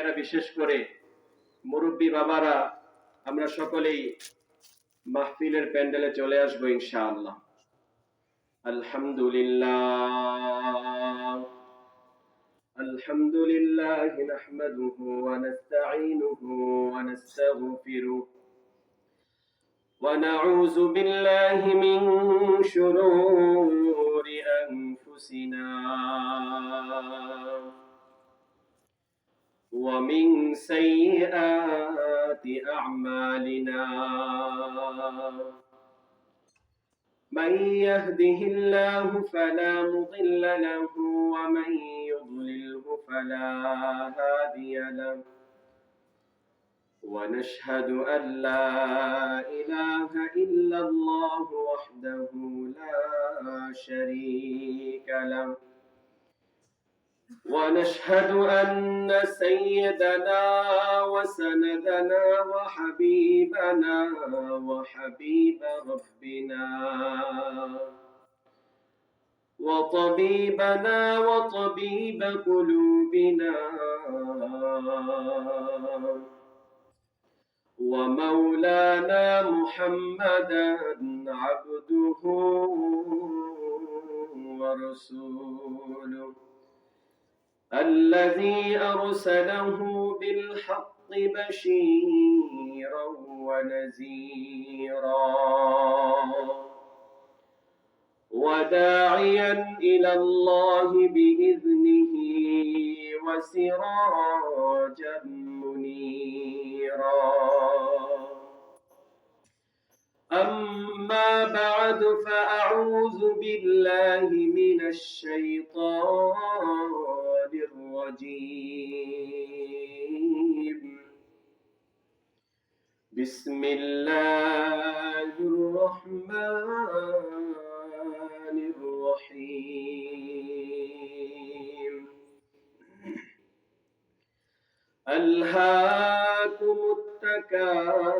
ভাইয়েরা, বিশেষ করে মুরব্বী বাবারা, আমরা সকলেই মাহফিলের প্যান্ডেলে চলে আসবো ইনশাআল্লাহ। আলহামদুলিল্লাহ আলহামদুলিল্লাহ নাহমাদুহু ওয়া নাস্তাঈনুহু ওয়া নাস্তাগফিরুহ ওয়া নাউযু বিল্লাহি মিন শুরুরি আনফুসিনা ومن سيئات أعمالنا من يهده الله فلا مضل له ومن يضلله فلا هادي له ونشهد أن لا إله إلا الله وحده لا شريك له ونشهد أن سيدنا وسندنا وحبيبنا وحبيب ربنا وطبيبنا وطبيب قلوبنا ومولانا محمدا عبده ورسوله الذي أرسله بالحق بشيرا ونذيرا وداعيا إلى الله بإذنه وسراجا منيرا أما بعد فأعوذ بالله من الشيطان الرجيم بسم الله الرحمن الرحيم ألهاكم التكاثر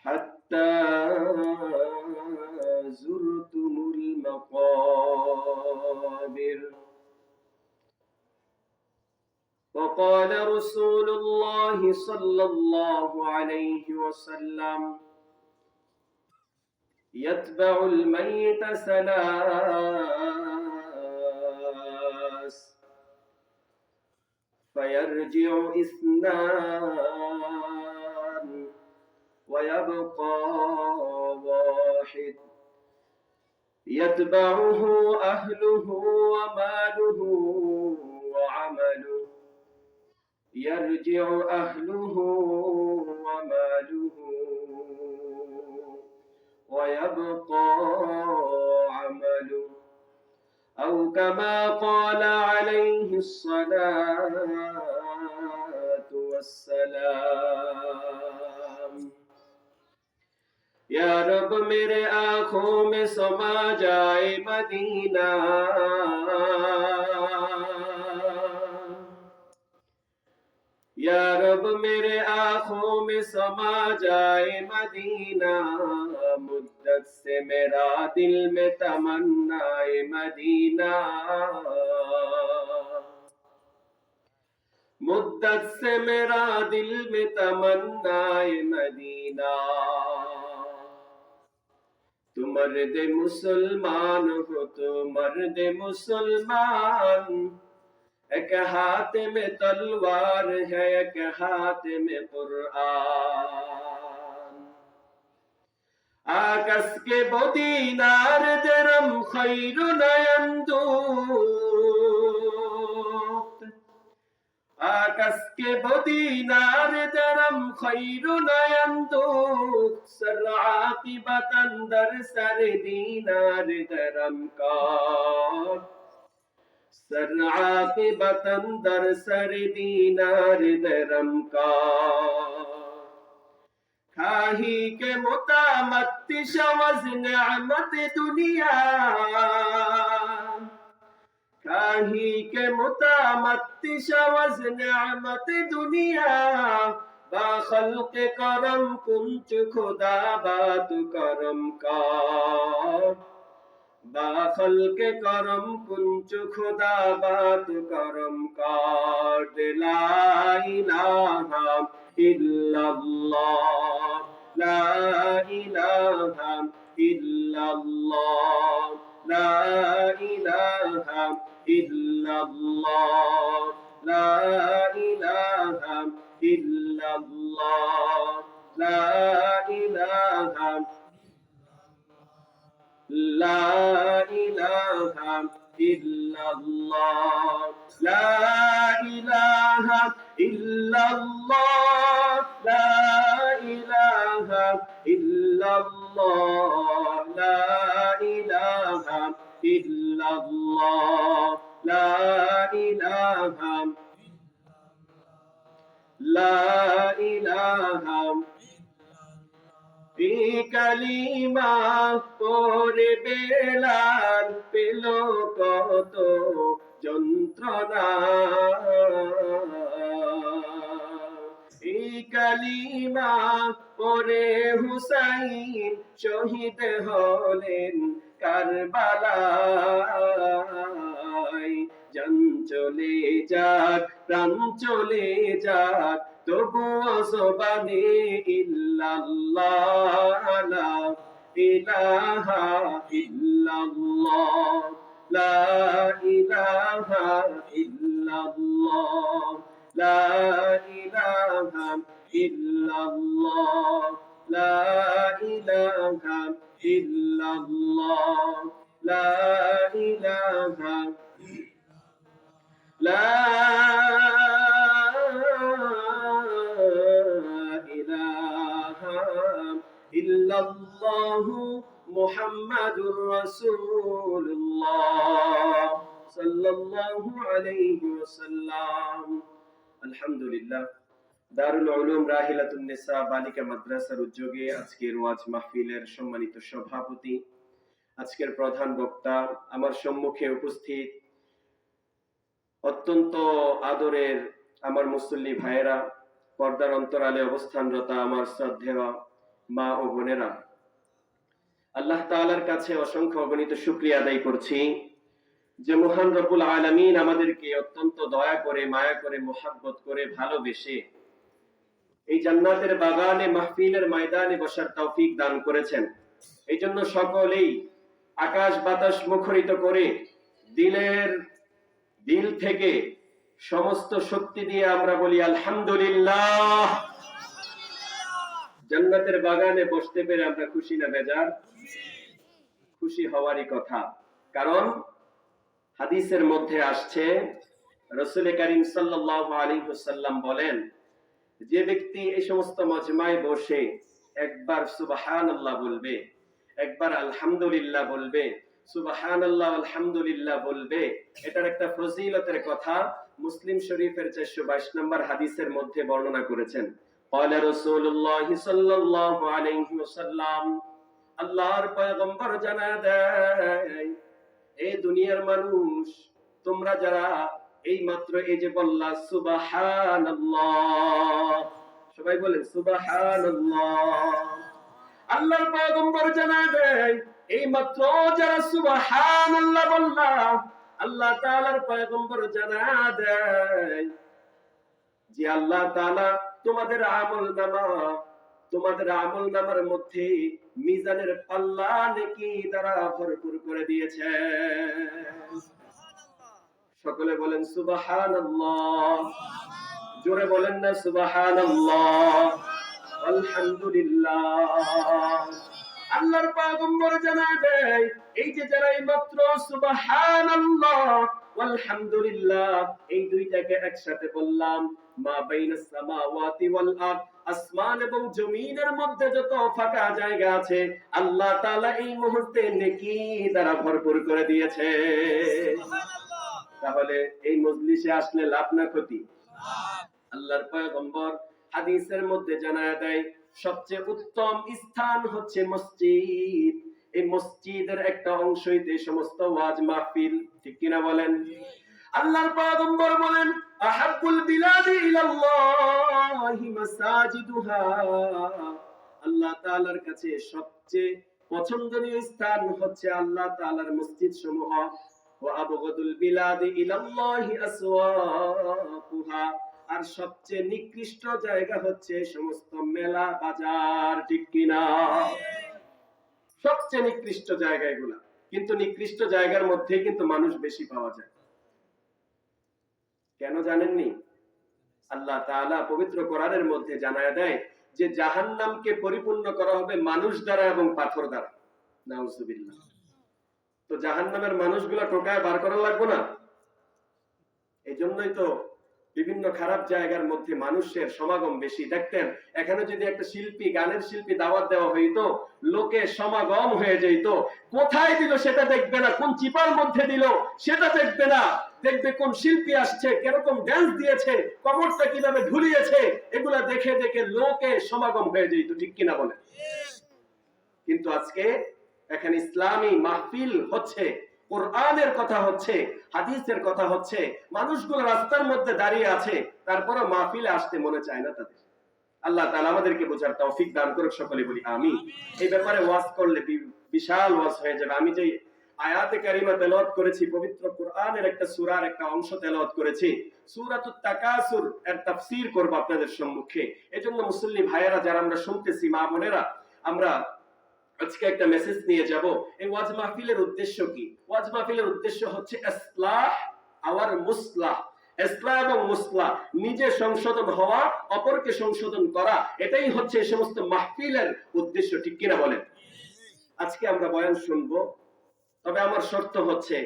حتى زرتم المقابر وقال رسول الله صلى الله عليه وسلم يتبع الميت ثلاث فيرجع اثنان ويبقى واحد يتبعه أهله وماله وعمله يرجع أهله وماله ويبقى عمله أو كما قال عليه الصلاة والسلام या रब मेरे आँखों में समा जाए मदीना या रब मेरे आँखों में समा जाए मदीना मुद्दत से मेरा दिल में तमन्नाए मदीना मुद्दत से मेरा दिल में तमन्नाए मदीना तू मर्द मुसलमान हो तो मर्द मुसलमान एक हाथ में तलवार है एक हाथ में कुरान आकाश के बदीनार दरम खैरुन यंदूत आकाश के बदीनार दरम खैरुन यंदूत सर आकिबतन दर सर दीनार दरम का सर आकिबतन दर सर दीनार दरम का खाही के मुतामत्ति शवज नेमत दुनिया खाही के मुतामत्ति शवज नेमत दुनिया बाखल्क करम कुंच खुदा बात करम का बाखल के करम कुंच खुदा बात करम कर ला इलाहा इल्लल्लाह ला इलाहा इल्लल्लाह ला इलाहा इल्लल्लाह ला इलाहा इल्लल्लाह ला इलाहा لا إله إلا الله لا إله إلا الله لا إله إلا الله لا إله إلا الله لا إله لا إله এই কালিমা পড়ে বেলাল পেল কত যন্ত্রণা এই কালিমা পড়ে হুসাইন শহীদ হলেন কারবালায় জান চলে যাক প্রাণ চলে যাক তবুও জবানে ইল্লাল্লাহ লা ইলাহা ইল্লাল্লাহ লা ইলাহা ইল্লাল্লাহ লা ইলাহা ইল্লাল্লাহ লা ইলাহা ইল্লাল্লাহ লা ইলাহা লা ইল্লাল্লাহু মুহাম্মাদুর রাসূলুল্লাহ সাল্লাল্লাহু আলাইহি ওয়াসাল্লাম। আলহামদুলিল্লাহ, দারুল উলুম রাহিলাতুন নিসা বালিকা মাদ্রাসার উদ্যোগে আজকের ওয়াজ মাহফিলের সম্মানিত সভাপতি, আজকের প্রধান বক্তা, আমার সম্মুখে উপস্থিত অত্যন্ত আদরের আমার মুসল্লি ভাইয়েরা, পর্দার অন্তরালে অবস্থানরত আমার শ্রদ্ধেয় মা ও বোনেরা, আল্লাহ তাআলার কাছে অসংখ্য অগণিত শুকরিয়া আদায় করছি যে মহান রব্বুল আলামিন আমাদেরকে অত্যন্ত দয়া করে, মায়া করে, মোহাব্বত করে, ভালোবেসে এই জান্নাতের বাগানে মাহফিলের ময়দানে বসার তৌফিক দান করেছেন। এই জন্য সকলেই আকাশ বাতাস মুখরিত করে দিল থেকে সমস্ত শক্তি দিয়ে আমরা বলি আলহামদুলিল্লাহ। জান্নাতের বাগানে বসতে পেরে আমরা খুশি না বেজার? খুশি হওয়ারই কথা। কারণ হাদিসের মধ্যে আসছে, রাসূল কারীম সাল্লাল্লাহু আলাইহি ওয়াসাল্লাম বলেন, যে ব্যক্তি এই সমস্ত মজমায় বসে একবার সুবহানাল্লাহ বলবে, একবার আলহামদুলিল্লাহ বলবে, সুবহানাল্লাহ আলহামদুলিল্লাহ বলবে, এটার একটা ফজিলতের কথা মুসলিম শরীফের 422 নম্বর হাদিসের মধ্যে বর্ণনা করেছেন। قال رسول الله صلى الله عليه وسلم, আল্লাহর পয়গম্বর জানায় দেয়, এই দুনিয়ার মানুষ, তোমরা যারা এই মাত্র এই যে বললা সুবহানাল্লাহ, সবাই বলেন সুবহানাল্লাহ। আল্লাহর পয়গম্বর জানায় দেয়, এই মাত্র যারা সুবহানাল্লাহ বললা, আল্লাহ তাআলার পয়গম্বর জানায় দেয় যে আল্লাহ তাআলা তোমাদের আমলনামার মধ্যে মিজানের পাল্লা নেকি দ্বারা ভরপুর করে দিয়েছে। সকলে বলেন সুবহানাল্লাহ, জোরে বলেন না সুবহানাল্লাহ, আলহামদুলিল্লাহ। আল্লাহর পয়গম্বর জানায় দেয়, এই যে যারা মাত্র সুবহানাল্লাহ আলহামদুলিল্লাহ এই দুইটাকে একসাথে বললাম, মা বাইনাস সামাওয়াতি ওয়াল আরদ, আসমান এবং জমিনের মধ্যে যত ফাঁকা জায়গা আছে আল্লাহ তাআলা এই মুহূর্তে নেকি দ্বারা ভরপুর করে দিয়েছে। সুবহানাল্লাহ। তাহলে এই মজলিসে আসলে লাভ না ক্ষতি? আল্লাহর পয়গম্বর হাদিসের মধ্যে জানায় দেয়, সবচেয়ে উত্তম স্থান হচ্ছে মসজিদ। এই মসজিদের একটা অংশই এই সমস্ত ওয়াজ মাহফিল, ঠিক কিনা বলেন? আল্লাহর পয়গম্বর বলেন, আহাব্বুল বিলাদি ইলাল্লাহি মাসাজিদুহা, আল্লাহ তাআলার কাছে সবচেয়ে পছন্দনীয় স্থান হচ্ছে আল্লাহ তাআলার মসজিদ সমূহ। ওয়া আবগাদুল বিলাদি ইলাল্লাহি আসওয়াকুহা, আর সবচেয়ে নিকৃষ্ট জায়গা হচ্ছে সমস্ত মেলা বাজার, ঠিক কিনা? সবচেয়ে নিকৃষ্ট জায়গা এগুলা, কিন্তু নিকৃষ্ট জায়গার মধ্যে কিন্তু মানুষ বেশি পাওয়া যায়। কেন জানেননি? আল্লাহ তাআলা পবিত্র কোরআনের মধ্যে জানায় দেয় যে জাহান্নামকে পরিপূর্ণ করা হবে মানুষ দ্বারা এবং পাথর দ্বারা। নাউজুবিল্লাহ। তো জাহান্নামের মানুষগুলা টোকায় বার করা লাগবে না? এই জন্যই তো বিভিন্ন খারাপ জায়গার মধ্যে মানুষের সমাগম বেশি। দেখতেন এখানে যদি একটা শিল্পী, গানের শিল্পী দাওয়াত দেওয়া হইতো, লোকে সমাগম হয়ে যেত। কোথায় দিল সেটা দেখবে না, কোন চিপার মধ্যে দিল সেটা দেখবে না, দেখবে কোন শিল্পী আসছে, কিরকম ডান্স দিয়েছে, কবরটা কিভাবে ঝুলিয়েছে, এগুলা দেখে দেখে লোকে সমাগম হয়ে যেত, ঠিক কিনা বলে? কিন্তু আজকে এখানে ইসলামী মাহফিল হচ্ছে, কোরআনের কথা হচ্ছে, হাদিসের কথা হচ্ছে, মানুষগুলো রাস্তার মধ্যে দাঁড়িয়ে আছে, তারপরে মাহফিলে আসতে মনে চায় না তাদের। আল্লাহ তাআলা আমাদেরকে বোঝার তৌফিক দান করুক, সকলে বলি আমিন। এই ব্যাপারে ওয়াজ করলে বিশাল ওয়াজ হয়ে যাবে। আমি যে আয়াতে কারিমা তেলাওয়াত করেছি, পবিত্র কোরআনের একটা সূরার একটা অংশ তেলাওয়াত করেছি, সূরাতুত তাকাসুর এর তাফসীর করব আপনাদের সম্মুখে। এজন্য মুসল্লি ভাইয়েরা যারা আমরা শুনতেছি, মা বোনেরা, আমরা আজকে একটা মেসেজ নিয়ে যাব। এই ওয়াজ মাহফিলের উদ্দেশ্য কি? ওয়াজ মাহফিলের উদ্দেশ্য হচ্ছে ইসলাহ আওয়ার মুসলাহ। ইসলাহ এবং মুসলাহ, নিজে সংশোধন হওয়া, অপরকে সংশোধন করা, এটাই হচ্ছে এই সমস্ত মাহফিলের উদ্দেশ্য, ঠিক কিনা বলেন? আজকে আমরা বয়ান শুনবো, তবে আমার শর্ত হচ্ছে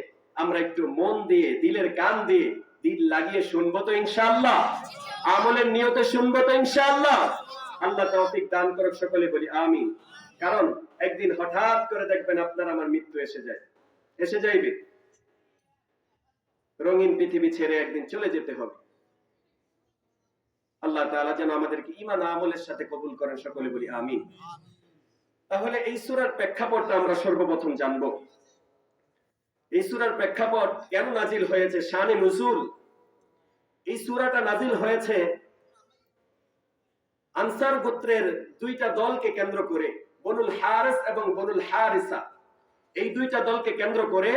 আমরা একটু মন দিয়ে, দিলের কান দিয়ে, দিল লাগিয়ে শুনবো তো ইনশাআল্লাহ? আমলের নিয়তে শুনবো তো ইনশাআল্লাহ? আল্লাহ তৌফিক দান করুক, সকলে বলি আমিন। কারণ একদিন হঠাৎ করে দেখবেন আপনার আমার মৃত্যু এসে যাইবে। রঙিন পৃথিবী ছেড়ে একদিন চলে যেতে হবে। আল্লাহ তাআলা যেন আমাদেরকে ঈমান আমলের সাথে কবুল করেন, সকলে বলি আমিন। তাহলে এই সূরার প্রেক্ষাপটটা আমরা সর্বপ্রথম জানব। এই সূরার প্রেক্ষাপট কেন নাজিল হয়েছে, শানে নুজুল। এই সূরাটা নাজিল হয়েছে আনসার গোত্রের দুইটা দলকে কেন্দ্র করে, বনুল হারিস এবং বনুল হারিসা, এই দুইটা দলকে কেন্দ্র করে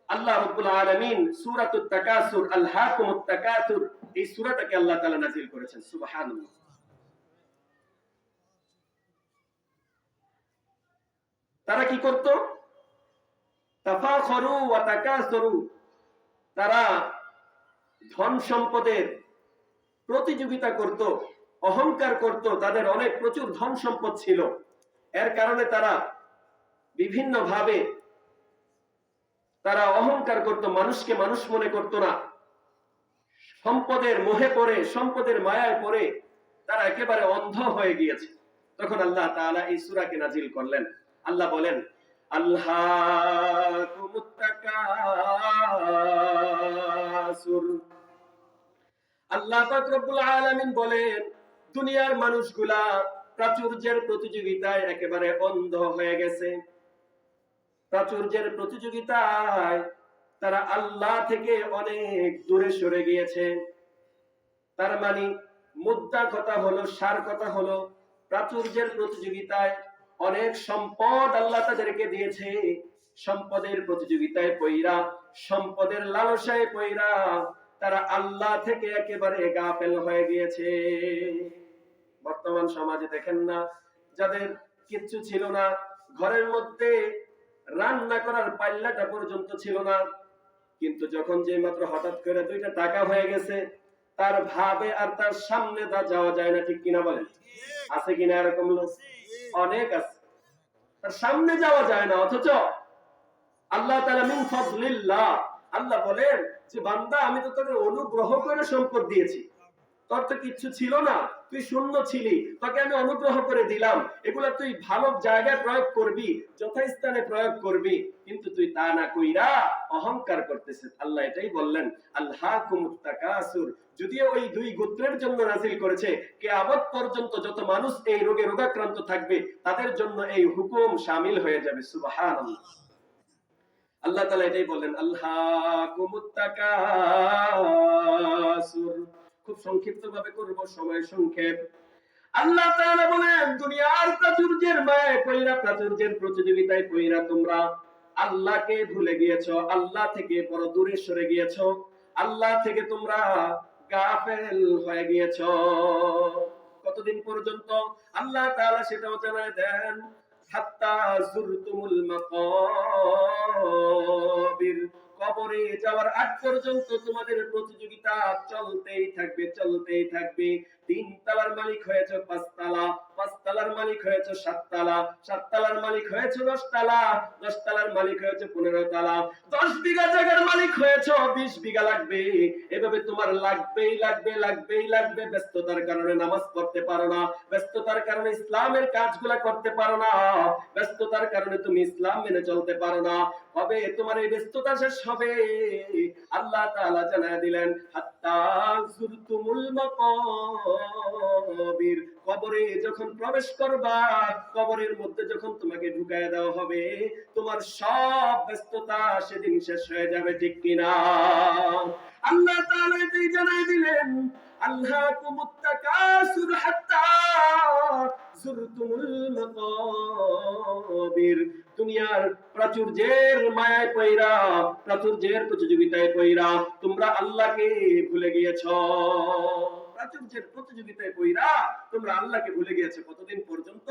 আল্লাহ রাব্বুল আলামিন সূরাতুত তাকাসুর, আলহাকুমুত তাকাসুর, এই সূরাটাকে আল্লাহ তাআলা নাজিল করেছেন। সুবহানাল্লাহ। তারা কি করত? তাফাখরু ওয়া তাকাসুরু, তারা ধন সম্পদের প্রতিযোগিতা করত, অহংকার করত, তাদের অনেক প্রচুর ধন সম্পদ ছিল। এর কারণে তারা বিভিন্ন ভাবে তারা অহংকার করত, মানুষকে মানুষ মনে করত না। সম্পদের মোহে পড়ে, সম্পদের মায়ায় পড়ে তারা একেবারে অন্ধ হয়ে গিয়েছে। তখন আল্লাহ তাআলা এই সূরাকে নাজিল করলেন। আল্লাহ বলেন, আলহাকুমুত তাকাসুর। আল্লাহ পাক রব্বুল আলামিন বলেন, দুনিয়ার মানুষগুলা প্রাচুর্যের প্রতিযোগিতায় একেবারে অন্ধ হয়ে গেছে। প্রাচুর্যের প্রতিযোগিতায় তারা আল্লাহ থেকে অনেক দূরে সরে গিয়েছে। তার মানে মুদ্রা কথা হলো, সার কথা হলো, প্রাচুর্যের প্রতিযোগিতায় অনেক সম্পদ আল্লাহ তাদেরকে দিয়েছে। সম্পদের প্রতিযোগিতায় পইরা, সম্পদের লালসায় পইরা তারা আল্লাহ থেকে একেবারে গাফেল হয়ে গিয়েছে। বর্তমান সমাজে দেখেন না, যাদের কিচ্ছু ছিল না, ঘরের মধ্যে রান্না করার পাল্লাটা পর্যন্ত ছিল না, কিন্তু যখন যে মাত্র হঠাৎ করে দুইটা টাকা হয়ে গেছে, তার ভাবে আর তার সামনে তা যাওয়া যায় না, ঠিক কিনা বলেন? আছে কিনা এরকম লোক? অনেক আছে, তার সামনে যাওয়া যায় না। অথচ আল্লাহ তাআলা মিন ফাদলিল্লাহ, আল্লাহ বলেন যে বান্দা আমি তো তোকে অনুগ্রহ করে সম্পদ দিয়েছি, তোর তো কিচ্ছু ছিল না, তুই শূন্য ছিলি, তোকে আমি অনুগ্রহ করে দিলাম, এগুলা তুই ভালো জায়গায় প্রয়োগ করবি, যথাস্থানে প্রয়োগ করবি, কিন্তু তুই তা না কইরা অহংকার করতেছিস। আল্লাহ এটাই বললেন, আলহাকুমুত তাকাসুর। যদিও ওই দুই গোত্রের জন্য নাজিল করেছে, কিয়ামত পর্যন্ত যত মানুষ এই রোগে রোগাক্রান্ত থাকবে তাদের জন্য এই হুকুম শামিল হয়ে যাবে। সুবহানাল্লাহ। আল্লাহ তাআলা এটাই বললেন, আলহাকুমুত তাকাসুর। খুব সংক্ষিপ্ত ভাবে করব, সময় সংক্ষেপ। আল্লাহ তাআলা বলেন দুনিয়ার প্রাচুর্যের মায়ায় পয়রা, প্রাচুর্যের প্রতিযোগিতায় পয়রা তোমরা আল্লাহকে ভুলে গিয়েছো, আল্লাহ থেকে বড় দূরে সরে গিয়েছো, আল্লাহ থেকে তোমরা গাফেল হয়ে গিয়েছো। কতদিন পর্যন্ত? আল্লাহ তাআলা সেটাও জানায় দেন, হাত্তা যুরতুমুল মাকাবির, কবরে যাওয়ার আগ পর্যন্ত তোমাদের প্রতিযোগিতা চলতেই থাকবে, চলতেই থাকবে। 3 তলার মালিক হয়েছে 5 তলা, 5 তলার মালিক হয়েছে 7 তলা, 7 তলার মালিক হয়েছে 10 তলা, 10 তলার মালিক হয়েছে 15 তলা, 10 বিঘা জায়গার মালিক হয়েছে 20 বিঘা লাগবে। এভাবে তোমার লাগবেই লাগবে, লাগবেই লাগবে। ব্যস্ততার কারণে নামাজ পড়তে পারো না, ব্যস্ততার কারণে ইসলামের কাজগুলা করতে পারো না, ব্যস্ততার কারণে তুমি ইসলাম মেনে চলতে পারো না। হবে তোমার এই ব্যস্ততা শেষ হবে। আল্লাহ তাআলা জানায় দিলেন, হাত্তা যুরতুমুল মাকাবির, কবরে যখন প্রবেশ করবা, কবরের মধ্যে যখন তোমাকে ঢুকায় দেওয়া হবে, তোমার সব ব্যস্ততা সেদিন শেষ হয়ে যাবে, ঠিক কিনা? আল্লাহ তাআলা এটাই জানায় দিলেন, আল্লাহকুমুত তাকাসুর হাত্তা যুরতুমুল মাকাবির, দুনিয়ার প্রাচুর্যের মায়ায় পয়রা, প্রাচুর্যের প্রতিযোগিতায় পয়রা তোমরা আল্লাহকে ভুলে গিয়েছো। প্রাচুর্যের প্রতিযোগিতায় পয়রা তোমরা আল্লাহকে ভুলে গিয়েছো। কতদিন পর্যন্ত?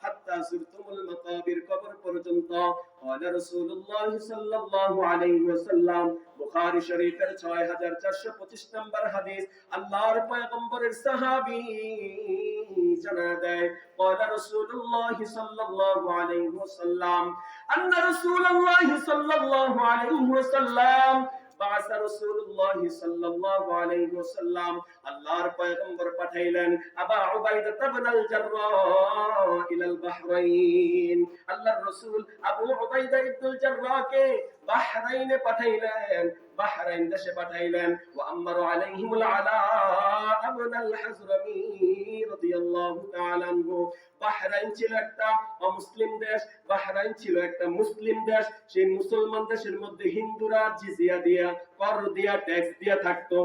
হাত্তা যুরতুমুল মাকাবির, কবর পর্যন্ত। ক্বালা রাসূলুল্লাহ সাল্লাল্লাহু আলাইহি ওয়াসাল্লাম, বুখারী শরীফের 6425 নম্বর হাদিস। আল্লাহর পয়গম্বরের সাহাবী জানায় দেয়, ক্বালা রাসূলুল্লাহ সাল্লাল্লাহু আলাইহি ওয়াসাল্লাম, আন্না রাসূলুল্লাহ সাল্লাল্লাহু আলাইহি ওয়াসাল্লাম বা'আসা রাসূলুল্লাহ সাল্লাল্লাহু আলাইহি ওয়াসাল্লাম, আল্লাহর পয়গম্বর পাঠাইলেন আবা উবাইদা ইবনুল জাররাহ ইলাল বাহরাইন। আল্লাহর রাসূল আবু উবাইদা ইবনুল জাররাহকে বাহরাইনে পাঠাইলেন, বাহরাইন দেশে পাঠাইলেন। ওয়া আমারু আলাইহিমুল আলা ইবনুল হাজরামি রাদিয়াল্লাহু তাআলা আনহু। বাহরাইন ছিল একটা অমুসলিম দেশ, বাহরাইন ছিল একটা মুসলিম দেশ। সেই মুসলমান দেশের মধ্যে হিন্দুরা জিজিয়া দিয়া, কর দিয়া, ট্যাক্স দিয়া থাকতো।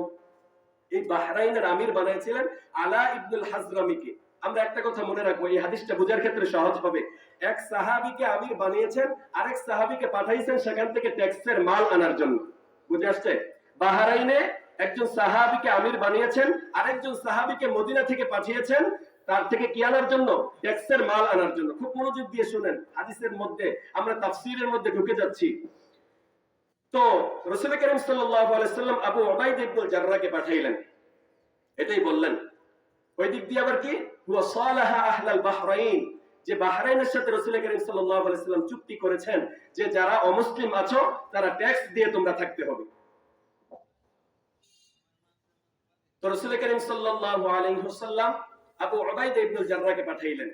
এই বাহরাইনের আমির বানাইছিলেন আলা ইবনুল হাজরামিকে। আমরা একটা কথা মনে রাখবো, এই হাদিসটা বোঝার ক্ষেত্রে সহজ হবে। এক সাহাবীকে আমির বানিয়েছেন, আরেক সাহাবীকে পাঠাইছেন সেখান থেকে ট্যাক্সের মাল আনার জন্য। বুঝে আসছে? বাহরাইনে একজন সাহাবীকে আমির বানিয়েছেন, আরেকজন সাহাবীকে মদিনা থেকে পাঠিয়েছেন তার থেকে কি আনার জন্য? ট্যাক্সের মাল আনার জন্য। খুব মনোযোগ দিয়ে শুনেন, হাদিসের মধ্যে আমরা তাফসীরের মধ্যে ঢুকে যাচ্ছি। তো রাসূল কারীম সাল্লাল্লাহু আলাইহি সাল্লাম আবু উবাইদা ইবনুল জাররাহকে পাঠাইলেন, এটাই বললেন। ওই দিক দিয়ে আবার কি হুয়া সালাহা আহলাল বাহরাইন, যে বাহরাইনের সাথে রাসূল কারীম সাল্লাল্লাহু আলাইহি সাল্লাম চুক্তি করেছেন যে যারা অমুসলিম আছো তারা ট্যাক্স দিয়ে তোমরা থাকতে হবে। তো রাসূল কারীম সাল্লাল্লাহু আলাইহি ওয়াসাল্লাম আবু উবাইদা ইবনুল জাররাহকে পাঠাইলেন।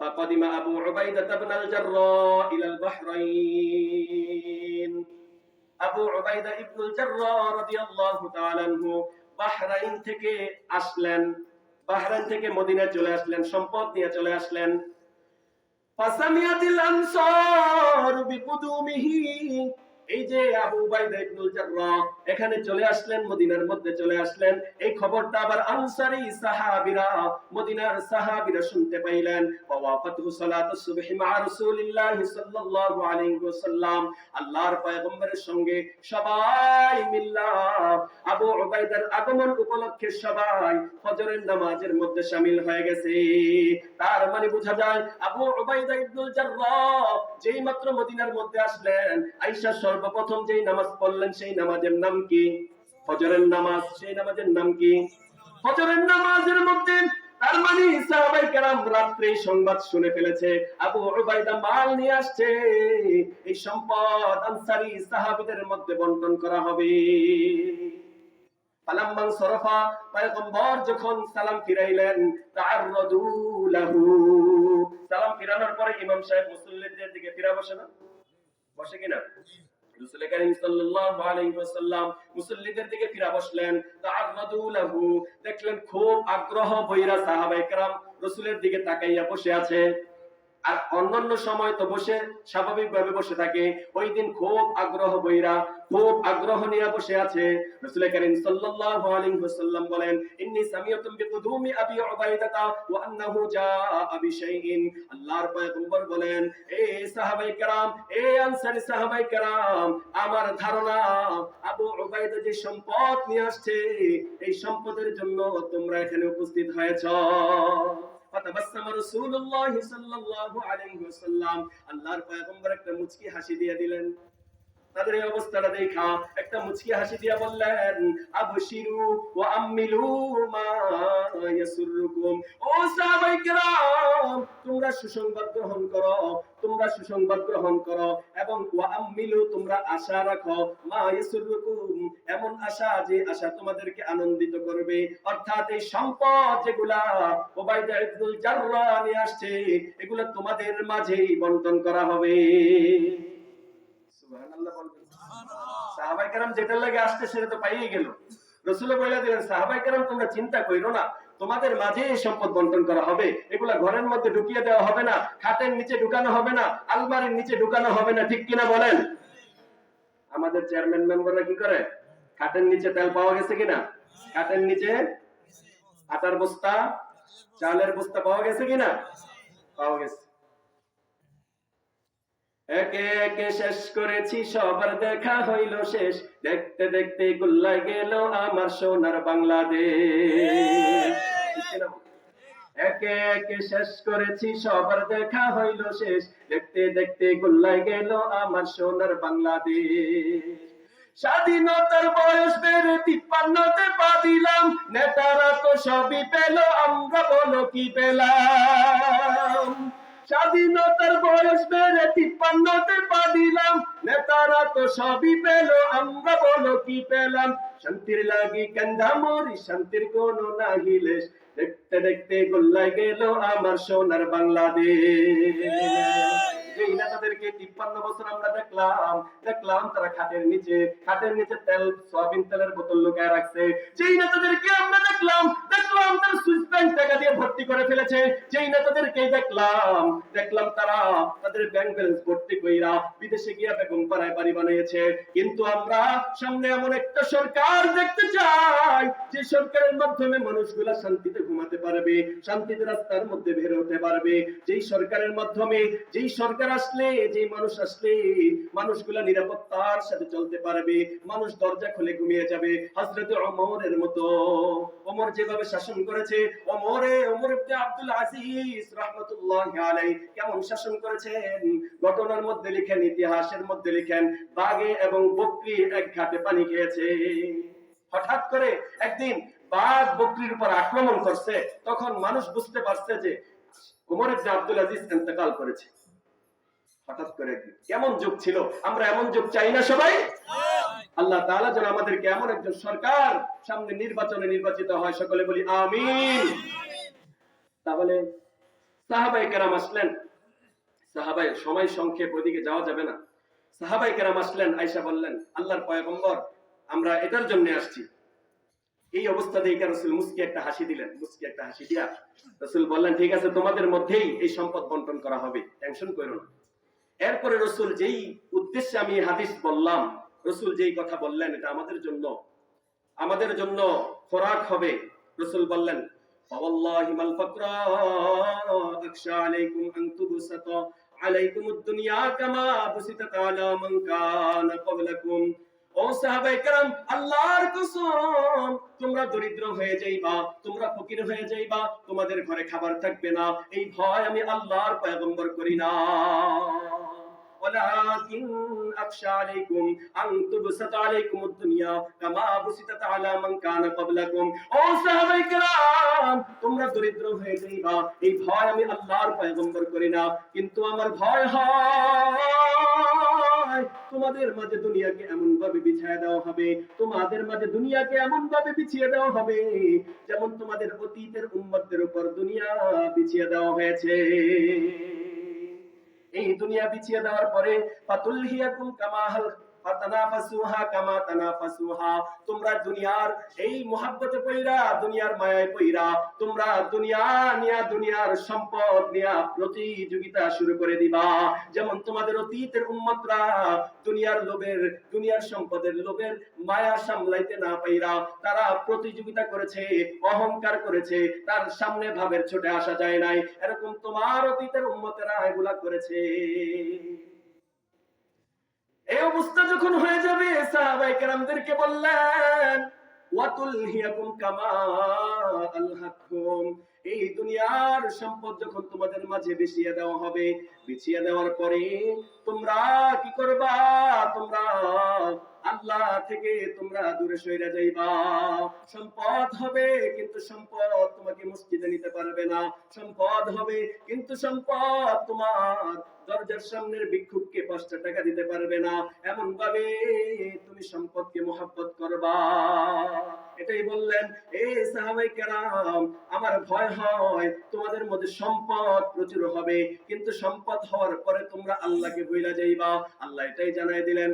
ফাকাদিমা আবু উবাইদা ইবনুল জাররাহ ইলাল বাহরাইন। আবু উবাইদা ইবনুল জাররাহ রাদিয়াল্লাহু তাআলা আনহু বাহরাইন থেকে আসলেন, বাহরাইন থেকে মদিনায় চলে আসলেন, সম্পদ নিয়ে চলে আসলেন। ফাসামিয়াতিল আনসার বিকুদুমিহি, এই যে আবু উবাইদা ইবনুল জাররাহ এখানে চলে আসলেন, মদিনার মধ্যে চলে আসলেন, এই খবরটা আবার আনসারী সাহাবীরা, মদিনার সাহাবীরা শুনতে পাইলেন। ওয়াফাতহু সালাতুস সুবহি মা রাসূলিল্লাহ সাল্লাল্লাহু আলাইহি ওয়াসাল্লাম, আল্লাহর পয়গম্বরের সঙ্গে সবাই মিল্লা আবু উবাইদার আগমন উপলক্ষে সবাই ফজরের নামাজের মধ্যে শামিল হয়ে গেছে। তার মানে বোঝা যায় আবু উবাইদা ইবনুল জাররাহ যেই মাত্র মদিনার মধ্যে আসলেন, আয়েশা সর্বপ্রথম যেই নামাজ পড়লেন সেই নামাজের নাম কি? ফজরের নামাজ। সেই নামাজের নাম কি? ফজরের নামাজের মধ্যে তার মানে সাহাবায়ে কেরাম রাত্রে সংবাদ শুনে ফেলেছে আবু উবাইদা মাল নিয়ে আসছে, এই সম্পদ আনসারী সাহাবীদের মধ্যে বন্টন করা হবে। ফালাম্মান সরফা, পয়গম্বর যখন সালাম ফিরাইলেন, তাআররাদু লাহু, সালাম ফিরানোর পরে ইমাম সাহেব মুসল্লিদের দিকে ফিরা বসে না? বসে কিনা? রাসূল কারীম সাল্লাল্লাহু আলাইহি ওয়াসাল্লাম মুসল্লিদের দিকে ফিরা বসলেন। তাআররাদু লাহু, দেখলেন খুব আগ্রহ বইরা সাহাবায়ে কেরাম রাসূলের দিকে তাকাইয়া বসে আছে। আর অন্যান্য সময় তো বসে স্বাভাবিকভাবে বসে থাকে, ওই দিন খুব আগ্রহ বইরা, খুব আগ্রহ নিয়ে বসে আছে। রাসূল কারীম সাল্লাল্লাহু আলাইহি ওয়াসাল্লাম বলেন, ইন্নী সামিআতু বিকুদুমি আবি উবাইদাতা ওয়া আন্নাহু জাআ বিশাইইন। আল্লাহর পয়গম্বর বলেন, এই সাহাবায়ে কেরাম, এই আনসারী সাহাবায়ে কেরাম, আমার ধারণা আবু উবাইদা যে সম্পদ নিয়ে আসছে, এই সম্পদের জন্য তোমরা এখানে উপস্থিত হয়েছ। ফাতাবাসসামা রাসূলুল্লাহ সাল্লাল্লাহু আলাইহি ওয়াসাল্লাম, আল্লাহর পয়গম্বর একটা মুচকি হাসি দিয়ে দিলেন। তাদের এই অবস্থাটা দেখা একটা মুচকি হাসি দিয়ে বললেন, আবশিরু ওয়া আমিলু মা ইয়াসুররুকুম। ও সাহাবায়ে কেরাম, তোমরা সুসংবাদ গ্রহণ করো, তোমরা সুসংবাদ গ্রহণ করো, এবং ওয়া আমিলু, তোমরা আশা রাখো, মা ইয়াসুররুকুম, এমন আশা যে আশা তোমাদেরকে আনন্দিত করবে। অর্থাৎ এই সম্পদ যেগুলা উবাইদা ইবনুল জাররাহ নিয়ে আসছে, এগুলা তোমাদের মাঝেই বন্টন করা হবে। সুবহানাল্লাহ বলবেন। সাহাবায়ে কেরাম যেটা লাগে আসছে সেটা তো পাইয়ে গেল। রাসূল বলে দিলেন, সাহাবায়ে কেরাম তোমরা চিন্তা কইরো না, তোমাদের মাঝে এই সম্পদ বন্টন করা হবে। এগুলা ঘরের মধ্যে ঢুকিয়ে দেওয়া হবে না, খাটের নিচে ঢুকানো হবে না, আলমারির নিচে ঢুকানো হবে না, ঠিক কিনা বলেন? আমাদের চেয়ারম্যান মেম্বাররা কি করে? খাটের নিচে তেল পাওয়া গেছে কিনা, খাটের নিচে আটার বস্তা, চালের বস্তা পাওয়া গেছে কিনা? পাওয়া গেছে। একে একে শেষ করেছি, সবার দেখা হইল শেষ, দেখতে দেখতে গুল্লায় গেল আমার সোনার বাংলাদেশ। একে একে শেষ করেছি, সবার দেখা হইল শেষ, দেখতে দেখতে গুল্লায় গেল আমার সোনার বাংলাদেশ। স্বাধীনতার বয়স বেড়ে 53তে পা দিলাম, নেতারা তো সবই পেল, আমরা বলো কি পেলাম। স্বাধীনতার বয়স বেড়ে 53তে পা দিলাম, নেতারা তো সবই পেল, আমরা বলো কি পেলাম। শান্তির লাগি কান্দা মরি, শান্তির কোনো নাহি লেশ, দেখতে দেখতে গোল্লায় গেল আমার সোনার বাংলাদেশ। যেই নেতাদেরকে 53 বছর আমরা দেখলাম তারা খাটের নিচে তেল, সয়াবিন তেলের বোতল লুকায় রাখছে। যেই নেতাদেরকে আমরা দেখলাম তার সুইস ব্যাংক টাকা দিয়ে ভর্তি করে ফেলেছে। যেই নেতাদেরকে দেখলাম তারা তাদের ব্যাংক ব্যালেন্স ভর্তি কইরা বিদেশে গিয়া বেগম পাড়ায় বাড়ি বানিয়েছে। কিন্তু আমরা সামনে এমন একটা সরকার দেখতে চাই, যে সরকারের মাধ্যমে মানুষগুলা শান্তিতে ঘুমাতে পারবে, শান্তিতে রাস্তার মধ্যে বের হতে পারবে। যেই সরকারের মাধ্যমে, যেই সরকার আসলে, যেই মানুষ আসলে মানুষগুলা নিরাপত্তার সাথে চলতে পারবে, মানুষ দরজা খুলে ঘুমিয়ে যাবে। হযরত ওমরের মতো, ওমর যেভাবে শাসন করেছে, ওমর ইবনে আব্দুল আজিজ রাহমাতুল্লাহি আলাইহি কেমন শাসন করেছেন, ঘটনার মধ্যে লিখেন, ইতিহাসের মধ্যে লিখেন, বাঘে এবং বকরি এক ঘাটে পানি খেয়েছে। হঠাৎ করে একদিন বাঘ বকরির উপর আক্রমণ করছে, তখন মানুষ বুঝতে পারছে যে ওমর ইবনে আব্দুল আজিজ ইন্তেকাল করেছে। হঠাৎ করে কেমন যুগ ছিল, আমরা এমন যুগ চাই না সবাই? আল্লাহ তাআলা যেন আমাদেরকে এমন একজন সরকার সামনে নির্বাচনে নির্বাচিত হয়, সকলে বলি আমিন। তাহলে সাহাবায়ে কেরাম আসলেন, সাহাবায়ে সময় সংক্ষেপ, ওইদিকে যাওয়া যাবে না। সাহাবায়ে কেরাম আসলেন, আয়েশা বললেন, আল্লাহর পয়গম্বর আমরা এটার জন্য আসছি। এই অবস্থা দেখে রাসূল মুস্কি একটা হাসি দিলেন। মুস্কি একটা হাসি দিয়া রাসূল বললেন, ঠিক আছে, তোমাদের মধ্যেই এই সম্পদ বন্টন করা হবে, টেনশন করো না। এরপরে রাসূল যেই উদ্দেশ্যে আমি হাদিস বললাম, রাসূল যেই কথা বললেন, এটা আমাদের জন্য খোরাক হবে। রাসূল বললেন, ওয়াল্লাহি মাল ফাকরা আখশা আলাইকুম আন তুবসাতা আলাইকুমুদ দুনিয়া কামা বুসিতাত আলা মান কানা ক্বাবলাকুম। ও সাহাবায়ে কেরাম, আল্লাহর কসম, তোমরা দরিদ্র হয়ে যাইবা, তোমরা ফকির হয়ে যাইবা, তোমাদের ঘরে খাবার থাকবে না, এই ভয় আমি আল্লাহর পয়গম্বর করি না। ওয়ালাকিন আখশা আলাইকুম আন তুবসাতা আলাইকুমুদ দুনিয়া কামা বুসিতাত আলা মান কানা ক্বাবলাকুম। ও সাহাবায়ে কেরাম, তোমরা দরিদ্র হয়ে যাইবা, এই ভয় আমি আল্লাহর পয়গম্বর করি না, কিন্তু আমার ভয় হয় তোমাদের মাঝে দুনিয়াকে এমন ভাবে বিছিয়ে দেওয়া হবে, তোমাদের মাঝে দুনিয়াকে এমন ভাবে বিছিয়ে দেওয়া হবে যেমন তোমাদের অতীতের উম্মতদের উপর দুনিয়া বিছিয়ে দেওয়া হয়েছে। এই দুনিয়া বিছিয়ে দেওয়ার পরে ফাতুলহিয়াকুম কামাহাল ফাতানাফাসুহা কামা তানাফাসুহা, তোমরা দুনিয়ার এই মুহাব্বতে পইরা, দুনিয়ার মায়ায় পইরা তোমরা দুনিয়া নিয়া, দুনিয়ার সম্পদ নিয়া প্রতিযোগিতা শুরু করে দিবা। যেমন তোমাদের অতীতের উম্মতরা দুনিয়ার লোভের, দুনিয়ার সম্পদের লোভের মায়া সামলাইতে না পাইরা তারা প্রতিযোগিতা করেছে, অহংকার করেছে, তার সামনে ভাবের ছোটে আসা যায় নাই। এরকম তোমার অতীতের উম্মতেরা এগুলা করেছে। এই অবস্থা যখন হয়ে যাবে, সাহাবায়ে কেরামদেরকে বললেন ওয়াতুলহিয়াকুম কামা আলহাকুম, এই দুনিয়ার সম্পদ যখন তোমাদের মাঝে বিছিয়ে দেওয়া হবে, বিছিয়ে দেওয়ার পরে তোমরা কি করবা? তোমরা আল্লাহ থেকে তোমরা দূরে সরে যাইবা। সম্পদ হবে কিন্তু সম্পদ তোমাকে মসজিদে নিতে পারবে না। সম্পদ হবে কিন্তু সম্পদ তোমার দরজার সামনের ভিক্ষুককে 5টা টাকা দিতে পারবে না। এমন ভাবে তুমি সম্পদকে মহব্বত করবা। এটাই বললেন এ সাহাবায়ে কেরাম, আমার ভয় হয় তোমাদের মধ্যে সম্পদ প্রচুর হবে কিন্তু সম্পদ হওয়ার পরে তোমরা আল্লাহকে ভুলে যাইবা। আল্লাহ এটাই জানাই দিলেন,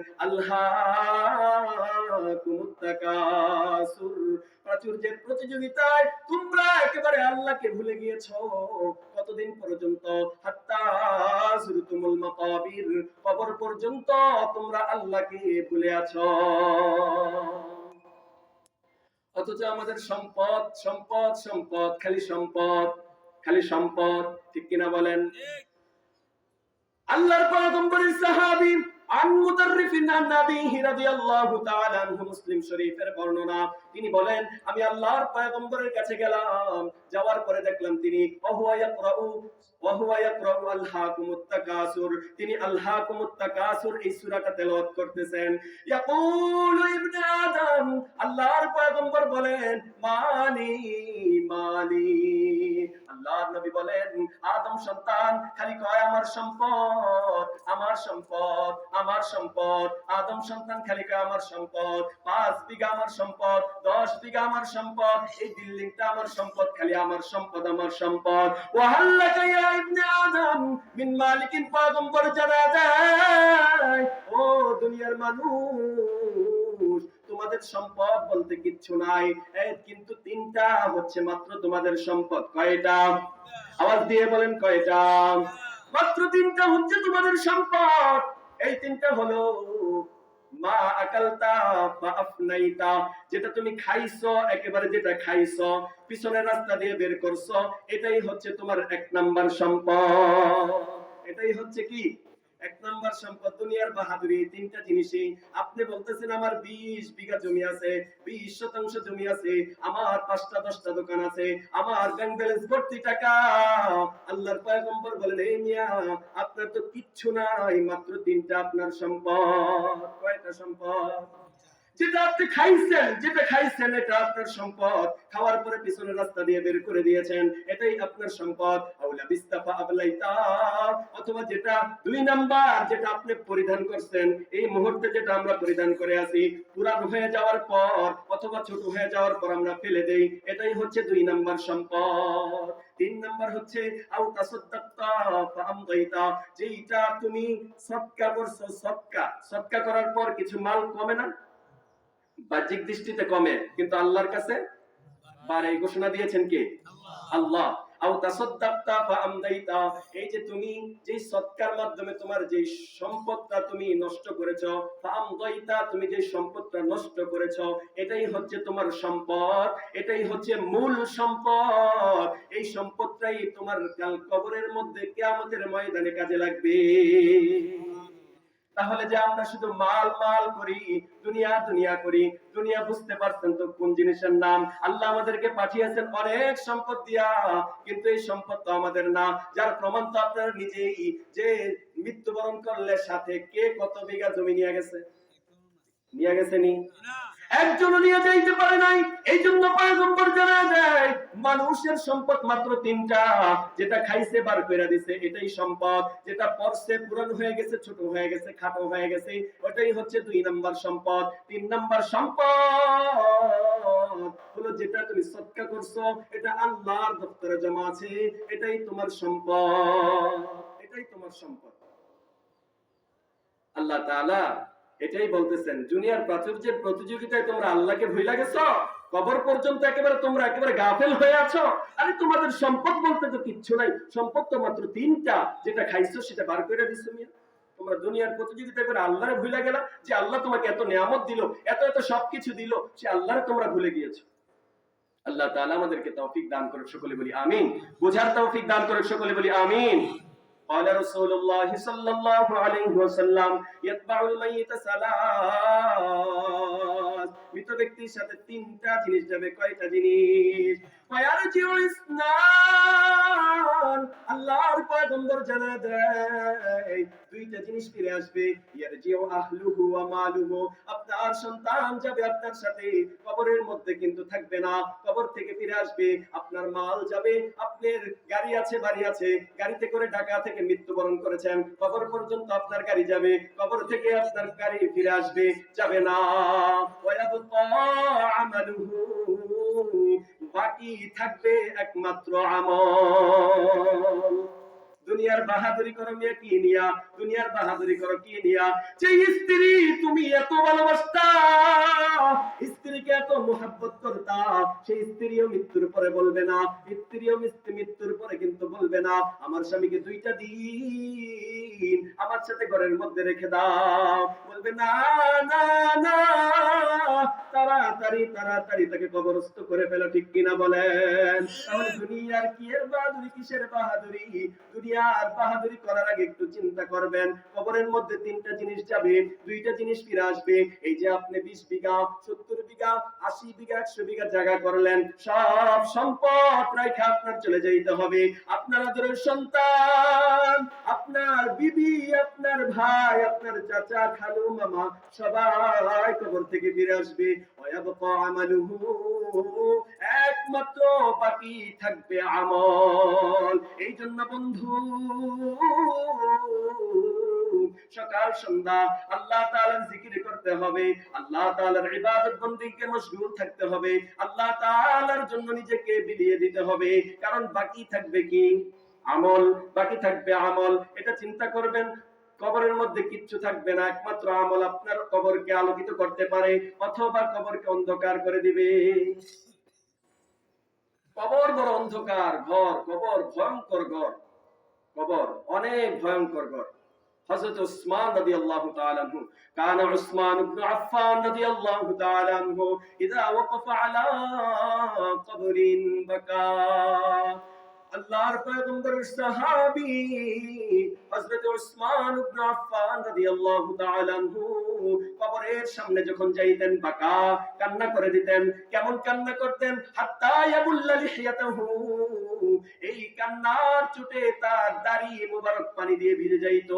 আল্লাহকুমুত তাকাসুর, প্রাচুর্যের প্রতিযোগিতায় তোমরা একেবারে আল্লাহকে ভুলে গিয়েছো। কতদিন পর্যন্ত? হাত্তা যুরতুমুল মাকাবির, কবর পর্যন্ত তোমরা আল্লাহকে ভুলে আছো। অথচ আমাদের সম্পদ সম্পদ সম্পদ, খালি সম্পদ, খালি সম্পদ। ঠিক কিনা বলেন? আল্লাহর পয়গম্বরের সাহাবী আন মুতাররিফিন আন নবীহি রাদিয়াল্লাহু তাআলা আনহু, মুসলিম শরীফের বর্ণনা, তিনি বলেন আমি আল্লাহর পয়গম্বরের কাছে গেলাম, যাওয়ার পরে দেখলাম তিনি ওয়াহুয়া ইয়াকরাউ আলহাকুমুত তাকাসুর, তিনি আলহাকুমুত তাকাসুর এই সূরাটা তেলাওয়াত করতেছেন। ইয়াকুলু ইবনে আদম, আল্লাহর পয়গম্বর বলেন মালি মালি, আল্লাহর নবী বলেন আদম সন্তান খালি কয় আমার সম্পদ, আমার সম্পদ, আমার সম্পদ। আদম সন্তান খালি কয় আমার সম্পদ, 5 বিঘা আমার সম্পদ, 10 বিঘা আমার সম্পদ, এই বিল্ডিংটা আমার সম্পদ, খালি আমার সম্পদ, আমার সম্পদ। ওয়াহাল্লাকা ইয়া ইবনে আদম মিন মালিকিন, পয়গম্বর জানা যায় ও দুনিয়ার মানুষ, তোমাদের সম্পদ বলতে কিচ্ছু নাই, কিন্তু 3টা হচ্ছে মাত্র তোমাদের সম্পদ। কয়টা? আওয়াজ দিয়ে বলেন কয়টা? মাত্র 3টা হচ্ছে তোমাদের সম্পদ। এই 3টা হলো মা আকালতা বা আফনাইতা, যেটা তুমি খাইছো, একেবারে যেটা খাইছো পিছনের রাস্তা দিয়ে বের করছো, এটাই হচ্ছে তোমার 1 নাম্বার সম্পদ। এটাই হচ্ছে কি 1 নাম্বার সম্পদ। দুনিয়ার বাহাদুরি 3টা জিনিসই। আপনি বলতেছেন আমার 20 বিঘা জমি আছে, 20% জমি আছে, আমার 5টা 10টা দোকান আছে, আমার ব্যাংক ব্যালেন্স ভর্তি টাকা। আল্লাহর পয়গম্বর বলেন এই মিয়া আপনার তো কিচ্ছু নাই, মাত্র 3টা আপনার সম্পদ। কয়টা সম্পদ? যেটা আপনি খাইছেন, যেটা খাইছেন এটা আপনার সম্পদ। খাওয়ার পরে পিছনের রাস্তা দিয়ে বের করে দিয়েছেন, এটাই আপনার সম্পদ। আউলা বিস্তাফা আবলাইতা, অথবা যেটা 2 নাম্বার, যেটা আপনি পরিধান করছেন এই মুহূর্তে, যেটা আমরা পরিধান করে আছি, পুরান হয়ে যাওয়ার পর অথবা ছোট হয়ে যাওয়ার পর আমরা ফেলে দেই, এটাই হচ্ছে 2 নাম্বার সম্পদ। 3 নাম্বার হচ্ছে আউ তাসাদদাক্তা ফাআমদাইতা, যেটা তুমি সদকা করছো, সদকা, সদকা করার পর কিছু মাল কমে না? বাহ্যিক দৃষ্টিতে কমে, কিন্তু আল্লাহর কাছে বাড়ে। এই ঘোষণা দিয়েছেন কে? আল্লাহ। আও তাসাদদাক্তা ফাআমদাইতা, এই যে তুমি যে সদকার মাধ্যমে তোমার যে সম্পদটা তুমি নষ্ট করেছো, ফাআমদাইতা, তুমি যে সম্পদটা নষ্ট করেছো, এটাই হচ্ছে তোমার সম্পদ, এটাই হচ্ছে মূল সম্পদ। এই সম্পদটাই তোমার কাল কবরের মধ্যে কিয়ামতের ময়দানে কাজে লাগবে। তাহলে যে আমরা শুধু মাল মাল করি, দুনিয়া দুনিয়া করি, দুনিয়া বুঝতে পারছেন তো কোন জিনিসের নাম? আল্লাহ আমাদেরকে পাঠিয়েছেন অনেক সম্পদ দিয়া, কিন্তু এই সম্পদ তো আমাদের না। যার প্রমাণ তো আপনারা নিজেই, যে মৃত্যুবরণ করলে সাথে কে কত বিঘা জমি নিয়ে গেছে? নিয়ে গেছে নি? একজনও নিয়ে যাইতে পারে নাই। এই জন্য পয়গম্বর জানা যায় মানুষের সম্পদ মাত্র 3টা, যেটা খাইছে বার কইরা দিছে এটাই সম্পদ, যেটা পড়ছে পুরান হয়ে গেছে, ছোট হয়ে গেছে, খাটো হয়ে গেছে, ওটাই হচ্ছে 2 নাম্বার সম্পদ। 3 নাম্বার সম্পদ হলো যেটা তুমি সদকা করছো, এটা আল্লাহর দপ্তরে জমা আছে, এটাই তোমার সম্পদ, এটাই তোমার সম্পদ। আল্লাহ তাআলা এটাই বলতেছেন, দুনিয়ার প্রাচুর্যের প্রতিযোগিতায় তোমরা আল্লাহকে ভুলে গেছো, কবর পর্যন্ত তোমরা একেবারে গাফেল হয়ে আছো। আরে তোমাদের সম্পদ বলতে তো কিচ্ছু নাই, সম্পদ তো মাত্র 3টা, যেটা খাইছো সেটা বার করে দিছো মিয়া। তোমরা দুনিয়ার প্রতিযোগিতা করে আল্লাহরে ভুলে গেলা, যে আল্লাহ তোমাকে এত নিয়ামত দিল, এত এত সবকিছু দিল, সে আল্লাহরে তোমরা ভুলে গিয়েছো। আল্লাহ তাআলা আমাদেরকে তৌফিক দান করুক, সকলে বলি আমিন। বোঝার তৌফিক দান করুক, সকলে বলি আমিন। قال رسول الله صلى الله عليه وسلم يتبع الميت ثلاث, মৃত ব্যক্তির সাথে 3টা জিনিস যাবে। কয়টা জিনিস? ওয়ারজিউ ইসনান, আল্লাহর পয়গম্বর জানা দেয় 2টা জিনিস ফিরে আসবে। ইয়ারজিউ আহলুহু ওয়া মালুহু, আপনার সন্তান যাবে আপনার সাথে, কবরের মধ্যে কিন্তু থাকবে না, কবর থেকে ফিরে আসবে। আপনার মাল যাবে, আপনার গাড়ি আছে, বাড়ি আছে, গাড়িতে করে ঢাকা থেকে মৃত্যুবরণ করেছেন, কবর পর্যন্ত আপনার গাড়ি যাবে, কবর থেকে আপনার গাড়ি ফিরে আসবে, যাবে না। ওয়ায়াবকা আমালুহু, বাকি থাকবে একমাত্র আমল। দুনিয়ার বাহাদুরি করো মেয়ে কি নিয়া, দুনিয়ার বাহাদুরি করো কি নিয়া? যে স্ত্রী তুমি এত ভালোবাসতা, স্ত্রীকে এত মোহাব্বত করতা, সেই স্ত্রীও মৃত্যুর পরে বলবে না, স্ত্রীও মৃত্যুর পরে কিন্তু বলবে না আমার স্বামীকে 2টা দিন আমার সাথে ঘরের মধ্যে রেখে দাও। বলবে না না না, তাড়াতাড়ি তাড়াতাড়ি তাকে কবরস্থ করে ফেলো, ঠিক কিনা বলেন? তাহলে দুনিয়ার কি এর বাহাদুরি, কিসের বাহাদুরি? দুনিয়ার বাহাদুরি করার আগে একটু চিন্তা করবেন, কবরের মধ্যে 3টা জিনিস যাবে, 2টা জিনিস ফিরে আসবে। এই যে আপনি 20 বিঘা, 70 বিঘা, 80 বিঘা, 100 বিঘা জায়গা করলেন, সব সম্পদ রেখে আপনার চলে যেতে হবে। আপনার আদরের সন্তান, আপনার বিবি, আপনার ভাই, আপনার চাচা, খালু, মামা, সবাই কবর থেকে ফিরে আসবে। ওয়ায়াবকা আমালুহু, একমাত্র বাকি থাকবে আমল। এই জন্য বন্ধু, সকাল সন্ধ্যা আল্লাহ তাআলার জিকির করতে হবে, আল্লাহ তাআলার ইবাদত বন্দেগীতে মশগুল থাকতে হবে, আল্লাহ তাআলার জন্য নিজেকে বিলিয়ে দিতে হবে। কারণ বাকি থাকবে কি? আমল। বাকি থাকবে আমল। এটা চিন্তা করবেন, কবরের মধ্যে কিচ্ছু থাকবে না, একমাত্র আমল আপনার কবরকে আলোকিত করতে পারে অথবা কবরকে অন্ধকার করে দিবে। কবর বড় অন্ধকার ঘর, কবর ভয়ঙ্কর ঘর, কবর অনেক ভয়ঙ্কর ঘর। হযরত উসমান রাদিয়াল্লাহু তাআলা আনহু, কানা উসমান ইবনে আফফান রাদিয়াল্লাহু তাআলা আনহু ইযা ওয়াকাফা আলা কবরিন বাকা। আল্লাহর পয়গম্বরের সাহাবী হযরত উসমান ইবনে আফফান রাদিয়াল্লাহু তাআলা আনহু কবরের সামনে যখন যাইতেন বাকা, কান্না করে দিতেন। কেমন কান্না করতেন? হাত্তা ইয়াবুল্লা লিহিয়াতাহু, এই কান্নার চোটে তার দাড়ি মোবারক পানি দিয়ে ভিজে যাইত।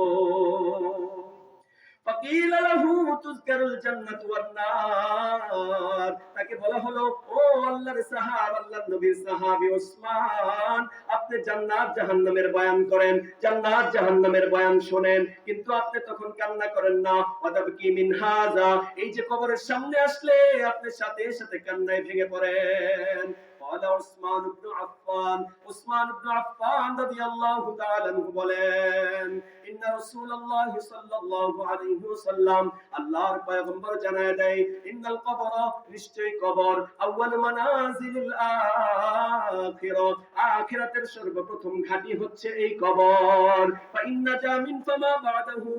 ফাকিলা লাহু তুযকারুল জান্নাতু ওয়ান নার, তাকে বলা হলো, ও আল্লাহর সাহাব, আল্লাহর নবীর সাহাবী উসমান, আপনি জান্নাত জাহান্নামের বয়ান করেন, জান্নাত জাহান্নামের বয়ান শুনেন, কিন্তু আপনি তখন কান্না করেন না। ওয়াদাবকি মিন হাযা, এই যে কবরের সামনে আসলে আপনি সাথে সাথে কান্নায় ভেঙে পড়েন। قال عثمان بن عفان, উসমান ইবনে আফফান রাদিয়াল্লাহু তাআলা আনহু বলেন, ইন্না রাসূলুল্লাহ সাল্লাল্লাহু আলাইহি ওয়াসাল্লাম, আল্লাহর পয়গম্বর জানায় দেয়, ইন্নাল কবর, নিশ্চয়ই কবর, আউয়াল মানাজিলিল আখিরাহ, আখিরাতের সর্বপ্রথম ঘাঁটি হচ্ছে এই কবর। ফা ইন্না জামিন ফামা বাদাহু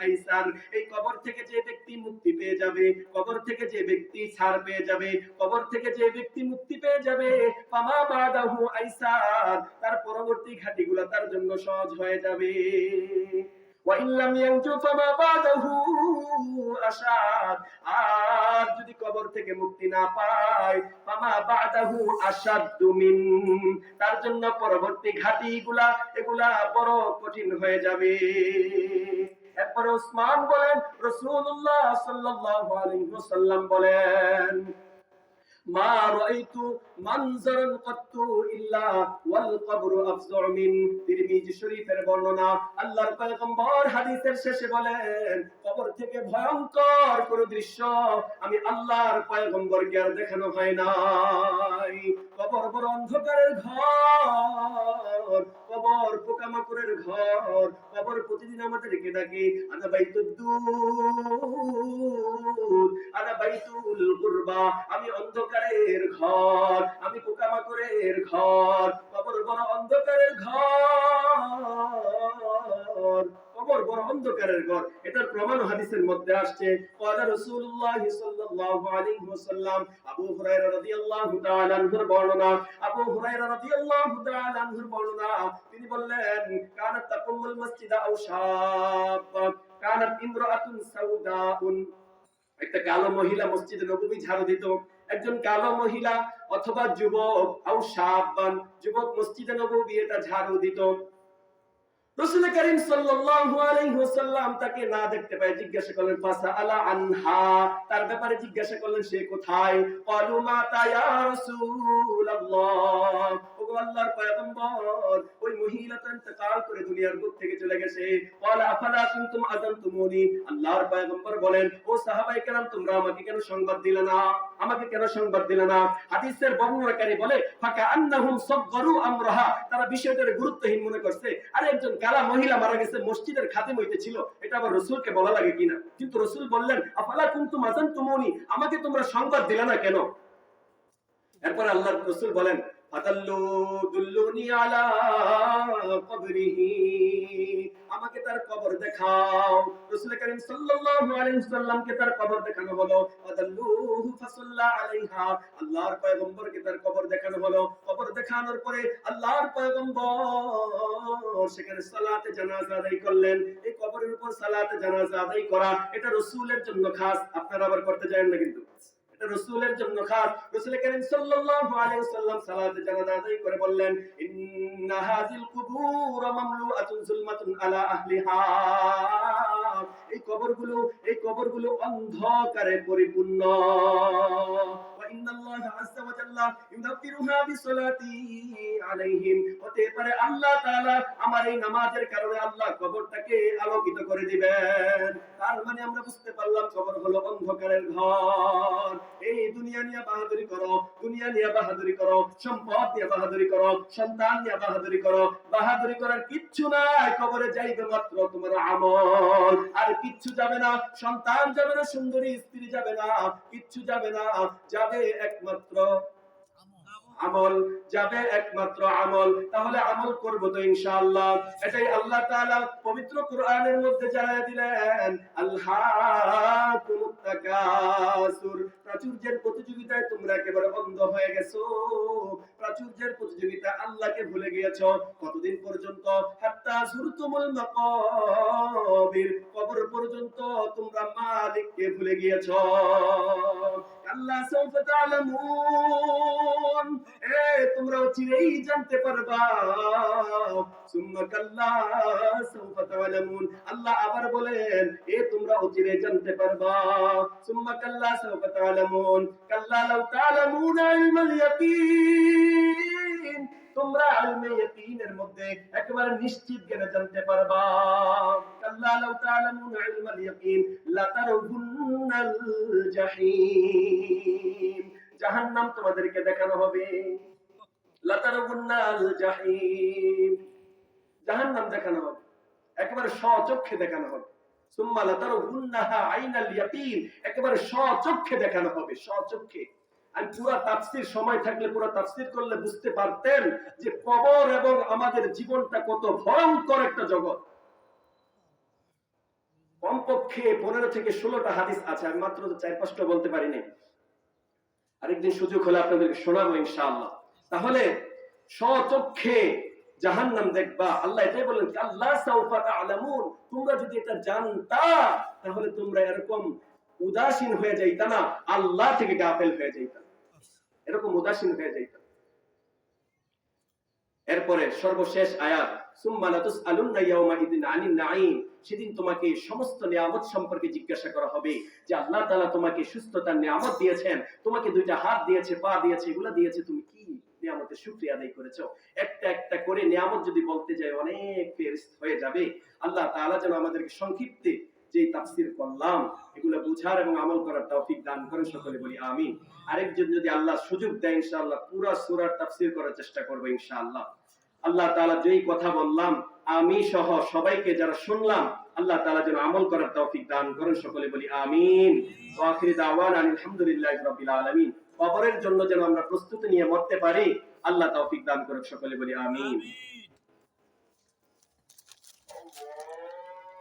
আইসার, এই কবর থেকে যে ব্যক্তি মুক্তি পেয়ে যাবে, কবর থেকে যে ব্যক্তি ছাড় পেয়ে যাবে, কবর থেকে যে ব্যক্তি মুক্তি পেয়ে যাবে, ফামা বাদাহু আইসার, তার পরবর্তী ঘাটিগুলো তার জন্য সহজ হয়ে যাবে। ওয়া ইল্লাম ইয়ানজু ফামা বাদাহু আশাদ, আর যদি কবর থেকে মুক্তি না পায়, ফামা বাদাহু আশাদ্দু মিন, তার জন্য পরবর্তী ঘাটিগুলা এগুলা বড় কঠিন হয়ে যাবে। এরপর উসমান বলেন, রাসূলুল্লাহ সাল্লাল্লাহু আলাইহি ওয়াসাল্লাম বলেন, মা রাআইতু মানজারান কাত্তু ইল্লা ওয়াল কবরু আফযাউ মিন। তিরমিজি শরীফের বর্ণনা। আল্লাহর পয়গম্বর হাদিসের শেষে বলেন, কবর থেকে ভয়ঙ্কর কোন দৃশ্য আমি আল্লাহর পয়গম্বরকে আর দেখানো হয় নাই। কবর বড় অন্ধকারের ঘর, কবর পোকামাকড়ের ঘর, কবর প্রতিদিন আমাদেরকে ডাকে, আনা বাইতুদ্দুর, আনা বাইতুল কুরবা, আমি অন্ধকারের ঘর, আমি পোকামাকড়ের ঘর। কবর বড় অন্ধকারের ঘর, কবর বড় অন্ধকারের ঘর। এটার প্রমাণ হাদিসের মধ্যে আসছে। ক্বালা রাসূলুল্লাহ সাল্লাল্লাহু আলাইহি ওয়াসাল্লাম, আবু হুরায়রা রাদিয়াল্লাহু তাআলা আনহুর বর্ণনা, আবু হুরায়রা রাদিয়াল্লাহু তাআলা আনহুর বর্ণনা, তিনি বললেন, কানাত তাকুমুল মসজিদা আও শাব, কানাত ইমরাআতুন সাউদাউন, একটা কালো মহিলা মসজিদে নববী ঝাড়ু দিত। একজন কালো মহিলা অথবা যুবক, আও শাবান, যুবক মসজিদে নববী এটা ঝাড়ু দিত। রাসূল করিম সাল্লাল্লাহু আলাইহি ওয়াসাল্লাম তাকে না দেখতে পায় জিজ্ঞাসা করলেন, ফাসাআলা আনহা, তার ব্যাপারে জিজ্ঞাসা করলেন সে কোথায়। ক্বালু মাতা ইয়া রাসূলুল্লাহ, ওগো আল্লাহর পয়গম্বর, ওই মহিলা তো ইন্তেকাল করে দুনিয়ার বুক থেকে চলে গেছে। ক্বালা আফালা কুনতুম আযানতুমুনি, আল্লাহর পয়গম্বর বলেন, ও সাহাবায়ে কেরাম, তোমরা আমাকে কেন সংবাদ দিলে না, আমাকে কেন সংবাদ দিলে না। হাদিসের বর্ণনাকারী বলে, ফাকা আন্নাহুম সাগগারু আমরাহা, তারা বিষয়টার গুরুত্বহীন মনে করছে। আরে একজন কালা মহিলা মারা গেছে, মসজিদের খাদেম হইতেছিল, এটা আবার রাসূলকে বলা লাগে কিনা। কিন্তু রাসূল বললেন, আফালা কুনতুম আযানতুমুনি, আমাকে তোমরা সংবাদ দিলে না কেন। এরপর আল্লাহর রাসূল বলেন, ফাতাল্লু দুল্লুনি আলা কবরিহি, আমাকে তার কবর দেখাও। রাসূল করিম সাল্লাল্লাহু আলাইহি ওয়াসাল্লামকে তার কবর দেখানো হলো। ফাদাল্লুহু ফাসাল্লা আলাইহা, আল্লাহর পয়গম্বরকে তার কবর দেখানো হলো। কবর দেখানোর পরে আল্লাহর পয়গম্বর সেখানে সালাতে জানাজা আদায় করলেন। এই কবরের উপর সালাতে জানাজা আদায় করা এটা রাসূলের জন্য খাস, আপনারা আবার করতে যাবেন না কিন্তু, রাসূলের জন্য খাস। রাসূল করিম সাল্লাল্লাহু আলাইহি ওয়াসাল্লাম সালাতে জানাজা আদায় করে বললেন, ইন্না হাযিল কুবুর মামলুআতুন যুলমাতুন আলা আহলিহা, এই কবরগুলো অন্ধকারে পরিপূর্ণ। ওয়া ইন্নাল্লাহা আযজা ওয়া জাল্লা ইউনাফিরুহা বিসসালাতি আলাইহিম, হতে পারে আল্লাহ তাআলা আমার এই নামাজের কারণে আল্লাহ কবরটাকে আলোকিত করে দিবেন। তার মানে আমরা বুঝতে পারলাম কবর হলো অন্ধকারের ঘর। এই দুনিয়া নিয়ে বাহাদুরি করো, দুনিয়া নিয়ে বাহাদুরি করো, সম্পদ নিয়ে বাহাদুরি করো, সন্তান নিয়ে বাহাদুরি করো, বাহাদুরি করার কিচ্ছু নাই। কবরে যাইবে মাত্র তোমার আমল, আর কিচ্ছু যাবে না। সন্তান যাবে না, সুন্দরী স্ত্রী যাবে না, কিচ্ছু যাবে না। যাবে একমাত্র আমল, যাবে একমাত্র আমল। তাহলে আমল করব তো ইনশাআল্লাহ। এটাই আল্লাহ তাআলা পবিত্র কোরআনের মধ্যে জানায় দিলেন, আলহাকুমুত তাকাসুর, প্রাচুর্যের প্রতিযোগিতায় তোমরা একেবারে অন্ধ হয়ে গেছো। প্রাচুর্যের প্রতিযোগিতায় আল্লাহকে ভুলে গিয়েছো। কতদিন পর্যন্ত? হাত্তা যুরতুমুল মাকাবির, কবর পর্যন্ত তোমরা মালিককে ভুলে গিয়েছো। আল্লাহ সাউফা তা'লামুন, তোমরা চিরেই জানতে পারবা। সুম্মা কাল্লা সাউফা তা'লামুন, আল্লাহ আবার বলেন, তোমরা চিরেই জানতে পারবা। সুম্মা কাল্লা সাউফা তা'লামুন, কাল্লা লাউ তা'লামুনা ইলমাল ইয়াকিন, তোমরা ইলমে ইয়াকিনের মধ্যে একেবারে নিশ্চিত জ্ঞানে জানতে পারবা। কাল্লা লাউ তা'লামুনা ইলমাল ইয়াকিন লাতারাউন্নাল জাহিম, জাহান্নাম তোমাদেরকে দেখানো হবে। লাতারাউন্নাল জাহিম, জাহান্নাম দেখানো হবে, একেবারে স্বচক্ষে দেখানো হবে। সুম্মা লাতারাউন্নাহা আইনাল ইয়াকিন, একেবারে স্বচক্ষে দেখানো হবে, স্বচক্ষে। আর পুরা তাফসীর সময় থাকলে পুরা তাফসীর করলে বুঝতে পারতেন যে কবর এবং আমাদের জীবনটা কত ভয়ঙ্কর একটা জগৎ। কমপক্ষে 15 থেকে 16টা হাদিস আছে, আমি মাত্র 4-5টা বলতে পারিনি। আরেকদিন সুযোগ হলে আপনাদেরকে শোনাবো ইনশাআল্লাহ। তাহলে স্বচক্ষে জাহান্নাম দেখবা। আল্লাহ এটাই বলেন, আল্লাহ সাউফা তা'লামুন, তোমরা যদি এটা জানতা তাহলে তোমরা এরকম উদাসীন হয়ে যাইতা না, আল্লাহ থেকে গাফেল হয়ে যাইতা, এরকম উদাসীন হয়ে যাইতা। এরপরে সর্বশেষ আয়াত সুম্মা লাতুসআলুন্না ইয়াওমাইযিন আনিন নাঈম, সেদিন তোমাকে সমস্ত নিয়ামত সম্পর্কে জিজ্ঞাসা করা হবে যে আল্লাহ তাআলা তোমাকে সুস্থতার নিয়ামত দিয়েছেন, তোমাকে দুইটা হাত দিয়েছে, পা দিয়েছে, এগুলা দিয়েছে, তুমি কি নিয়ামতের শুকরিয়া আদায় করেছো? একটা একটা করে নিয়ামত যদি বলতে যাই অনেক ফেরেশত হয়ে যাবে। আল্লাহ তাআলা যেন আমাদেরকে সংক্ষিপ্তে যে তাফসীর করলাম এগুলো বুঝার এবং আমল করার তৌফিক দান করেন, সকলে বলি আমিন। আরেকজন যদি আল্লাহ সুযোগ দেয় ইনশাআল্লাহ পুরো সূরার তাফসীর করার চেষ্টা করব ইনশাআল্লাহ। আল্লাহ তাআলা যেই কথা বললাম আমি সহ সবাইকে যারা শুনলাম আল্লাহ তাআলা যেন আমল করার তৌফিক দান করেন, সকলে বলি আমিন। ওয়া আখিরু দাওয়ানা আলহামদুলিল্লাহি রাব্বিল আলামিন। কবরের জন্য যেন আমরা প্রস্তুতি নিয়ে মরতে পারি, আল্লাহ তৌফিক দান করুন, সকলে বলি আমিন।